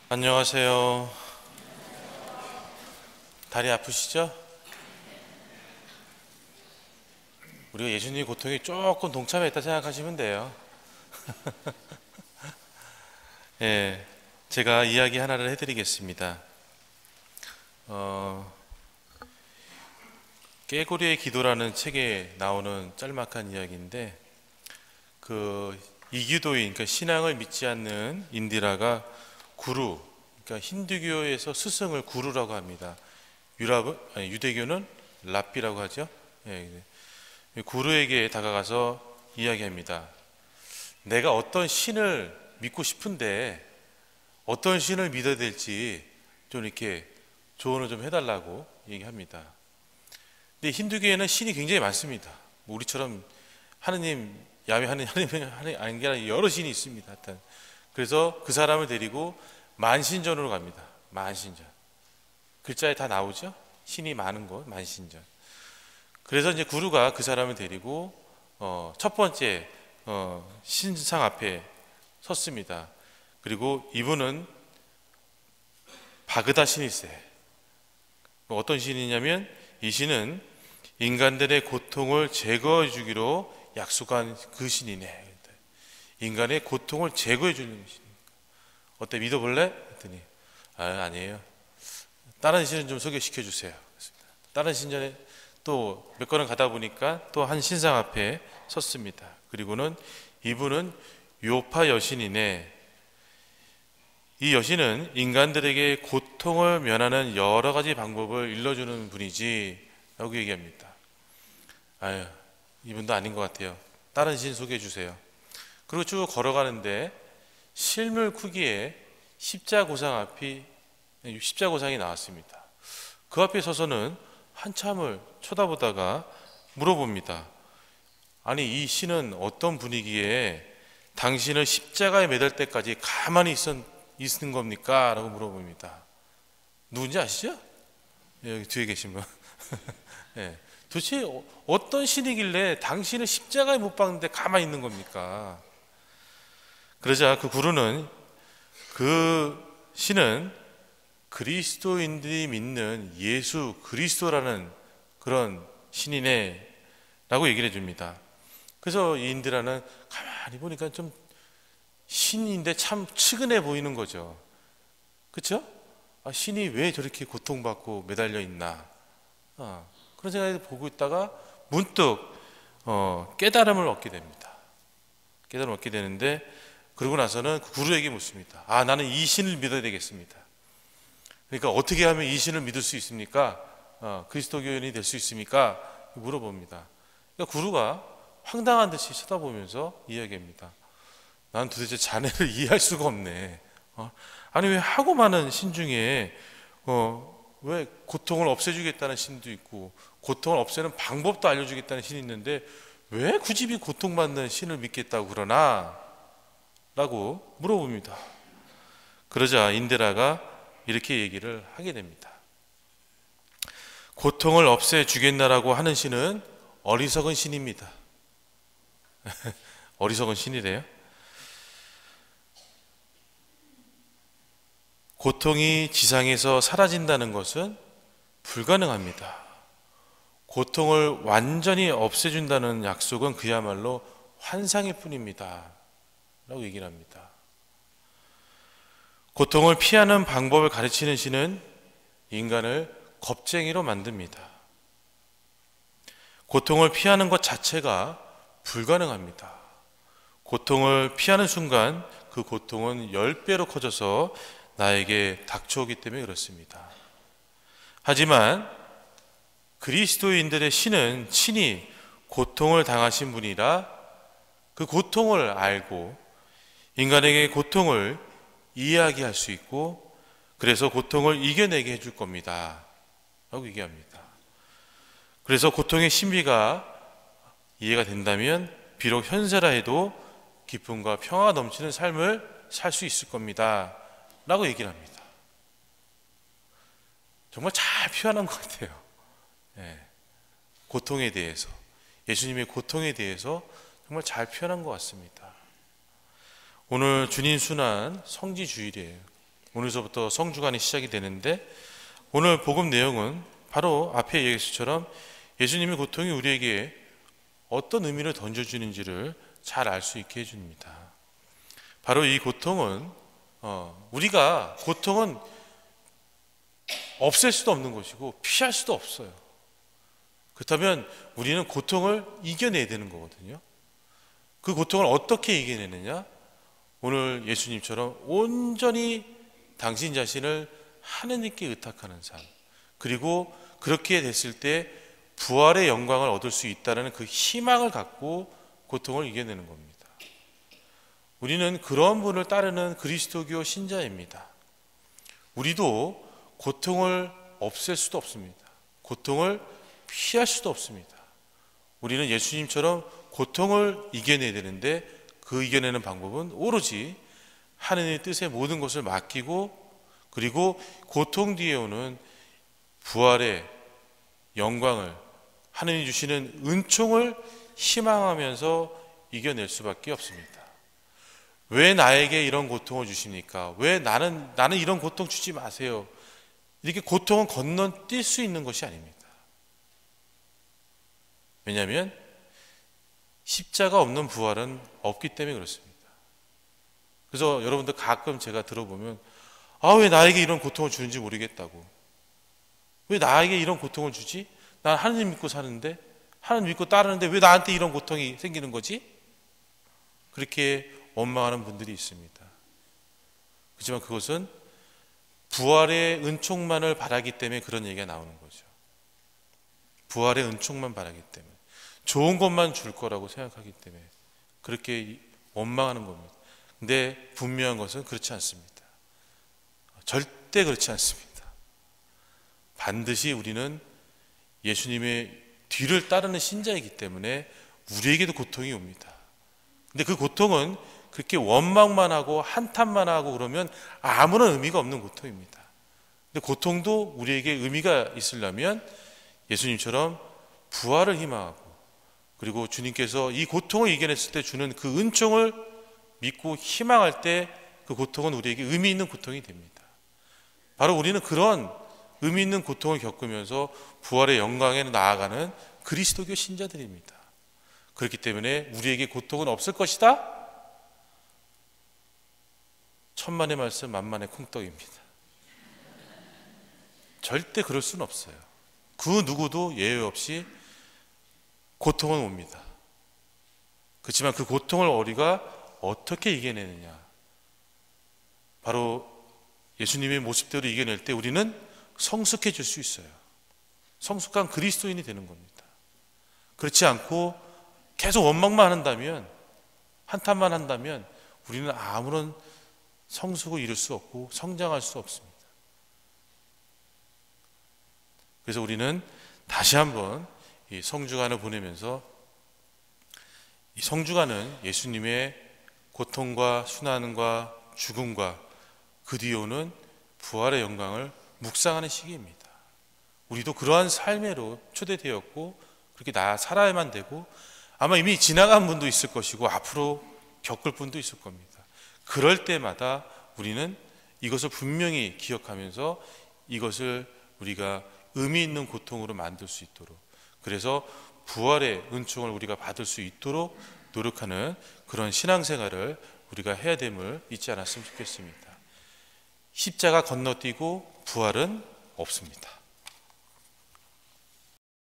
안녕하세요. 다리 아프시죠? 우리가 예수님의 고통에 조금 동참했다 생각하시면 돼요. 예, 제가 이야기 하나를 해드리겠습니다. 어, 깨고리의 기도라는 책에 나오는 짤막한 이야기인데, 이교도인, 그러니까 신앙을 믿지 않는 인디라가 구루, 그러니까 힌두교에서 스승을 구루라고 합니다. 유대교는 랍비라고 하죠. 예, 구루에게 다가가서 이야기합니다. 내가 어떤 신을 믿고 싶은데 어떤 신을 믿어야 될지 좀 이렇게 조언을 좀 해달라고 얘기합니다. 근데 힌두교에는 신이 굉장히 많습니다. 뭐 우리처럼 하느님, 야훼 하느님 아니라 여러 신이 있습니다. 하여튼 그래서 그 사람을 데리고 만신전으로 갑니다. 만신전. 글자에 다 나오죠? 신이 많은 곳, 만신전. 그래서 이제 구루가 그 사람을 데리고 첫 번째 신상 앞에 섰습니다. 그리고 이분은 바그다 신일세. 어떤 신이냐면 이 신은 인간들의 고통을 제거해 주기로 약속한 그 신이네. 인간의 고통을 제거해 주는 신이니까. 어때, 믿어볼래? 했더니 아니에요. 다른 신은 좀 소개시켜 주세요. 다른 신전에 또 몇 걸음 가다 보니까 또 한 신상 앞에 섰습니다. 그리고는 이분은 요파 여신이네. 이 여신은 인간들에게 고통을 면하는 여러 가지 방법을 일러주는 분이지 라고 얘기합니다. 이분도 아닌 것 같아요. 다른 신 소개해 주세요. 그리고 쭉 걸어가는데 실물 크기의 십자고상이 나왔습니다. 그 앞에 서서는 한참을 쳐다보다가 물어봅니다. 아니, 이 신은 어떤 분위기에 당신을 십자가에 매달 때까지 가만히 있는 겁니까? 라고 물어봅니다. 누군지 아시죠? 여기 뒤에 계신 분. 네. 도대체 어떤 신이길래 당신을 십자가에 못 박는데 가만히 있는 겁니까? 그러자 그 구루는 그 신은 그리스도인들이 믿는 예수 그리스도라는 그런 신이네 라고 얘기를 해줍니다. 그래서 이 인디라는 가만히 보니까 좀 신인데 참 측은해 보이는 거죠. 그렇죠? 신이 왜 저렇게 고통받고 매달려 있나, 그런 생각을 보고 있다가 문득 깨달음을 얻게 됩니다. 깨달음을 얻게 되는데, 그러고 나서는 그 구루에게 묻습니다. 나는 이 신을 믿어야 되겠습니다. 그러니까 어떻게 하면 이 신을 믿을 수 있습니까? 그리스도교인이 될 수 있습니까? 물어봅니다. 그러니까 구루가 황당한 듯이 쳐다보면서 이야기합니다. 난 도대체 자네를 이해할 수가 없네. 아니, 왜 하고 많은 신 중에 왜 고통을 없애주겠다는 신도 있고 고통을 없애는 방법도 알려주겠다는 신이 있는데 왜 굳이 이 고통받는 신을 믿겠다고 그러나? 라고 물어봅니다. 그러자 인디라가 이렇게 얘기를 하게 됩니다. 고통을 없애주겠나라고 하는 신은 어리석은 신입니다. 어리석은 신이래요. 고통이 지상에서 사라진다는 것은 불가능합니다. 고통을 완전히 없애준다는 약속은 그야말로 환상일 뿐입니다. 라고 얘기를 합니다. 고통을 피하는 방법을 가르치는 신은 인간을 겁쟁이로 만듭니다. 고통을 피하는 것 자체가 불가능합니다. 고통을 피하는 순간 그 고통은 10배로 커져서 나에게 닥쳐오기 때문에 그렇습니다. 하지만 그리스도인들의 신은 친히 고통을 당하신 분이라 그 고통을 알고 인간에게 고통을 이야기할 수 있고 그래서 고통을 이겨내게 해줄 겁니다. 라고 얘기합니다. 그래서 고통의 신비가 이해가 된다면 비록 현세라 해도 기쁨과 평화가 넘치는 삶을 살 수 있을 겁니다. 라고 얘기를 합니다. 정말 잘 표현한 것 같아요. 고통에 대해서, 예수님의 고통에 대해서 정말 잘 표현한 것 같습니다. 오늘 주님 순환 성지 주일이에요. 오늘서부터 성주간이 시작이 되는데, 오늘 복음 내용은 바로 앞에 얘기했처럼 예수님의 고통이 우리에게 어떤 의미를 던져주는지를 잘 알 수 있게 해줍니다. 바로 이 고통은 우리가 고통은 없앨 수도 없는 것이고 피할 수도 없어요. 그렇다면 우리는 고통을 이겨내야 되는 거거든요. 그 고통을 어떻게 이겨내느냐? 오늘 예수님처럼 온전히 당신 자신을 하느님께 의탁하는 삶, 그리고 그렇게 됐을 때 부활의 영광을 얻을 수 있다는 그 희망을 갖고 고통을 이겨내는 겁니다. 우리는 그런 분을 따르는 그리스도교 신자입니다. 우리도 고통을 없앨 수도 없습니다. 고통을 피할 수도 없습니다. 우리는 예수님처럼 고통을 이겨내야 되는데, 그 이겨내는 방법은 오로지 하느님의 뜻에 모든 것을 맡기고, 그리고 고통 뒤에 오는 부활의 영광을, 하느님 주시는 은총을 희망하면서 이겨낼 수밖에 없습니다. 왜 나에게 이런 고통을 주십니까? 왜 나는 이런 고통 주지 마세요. 이렇게 고통은 건너뛸 수 있는 것이 아닙니다. 왜냐하면 십자가 없는 부활은 없기 때문에 그렇습니다. 그래서 여러분들 가끔 제가 들어보면, 왜 나에게 이런 고통을 주는지 모르겠다고. 왜 나에게 이런 고통을 주지? 난 하나님 믿고 사는데, 하나님 믿고 따르는데 왜 나한테 이런 고통이 생기는 거지? 그렇게 원망하는 분들이 있습니다. 그렇지만 그것은 부활의 은총만을 바라기 때문에 그런 얘기가 나오는 거죠. 부활의 은총만 바라기 때문에, 좋은 것만 줄 거라고 생각하기 때문에 그렇게 원망하는 겁니다. 근데 분명한 것은 그렇지 않습니다. 절대 그렇지 않습니다. 반드시 우리는 예수님의 뒤를 따르는 신자이기 때문에 우리에게도 고통이 옵니다. 근데 그 고통은 그렇게 원망만 하고 한탄만 하고 그러면 아무런 의미가 없는 고통입니다. 근데 고통도 우리에게 의미가 있으려면 예수님처럼 부활을 희망하고, 그리고 주님께서 이 고통을 이겨냈을 때 주는 그 은총을 믿고 희망할 때 그 고통은 우리에게 의미 있는 고통이 됩니다. 바로 우리는 그런 의미 있는 고통을 겪으면서 부활의 영광에 나아가는 그리스도교 신자들입니다. 그렇기 때문에 우리에게 고통은 없을 것이다? 천만의 말씀 만만의 콩떡입니다. 절대 그럴 수는 없어요. 그 누구도 예외 없이 고통은 옵니다. 그렇지만 그 고통을 우리가 어떻게 이겨내느냐, 바로 예수님의 모습대로 이겨낼 때 우리는 성숙해질 수 있어요. 성숙한 그리스도인이 되는 겁니다. 그렇지 않고 계속 원망만 한다면, 한탄만 한다면 우리는 아무런 성숙을 이룰 수 없고 성장할 수 없습니다. 그래서 우리는 다시 한번 이 성주간을 보내면서, 이 성주간은 예수님의 고통과 순환과 죽음과 그 뒤에 오는 부활의 영광을 묵상하는 시기입니다. 우리도 그러한 삶으로 초대되었고 그렇게 살아야만 되고, 아마 이미 지나간 분도 있을 것이고 앞으로 겪을 분도 있을 겁니다. 그럴 때마다 우리는 이것을 분명히 기억하면서 이것을 우리가 의미 있는 고통으로 만들 수 있도록, 그래서 부활의 은총을 우리가 받을 수 있도록 노력하는 그런 신앙생활을 우리가 해야 됨을 잊지 않았으면 좋겠습니다. 십자가 건너뛰고 부활은 없습니다.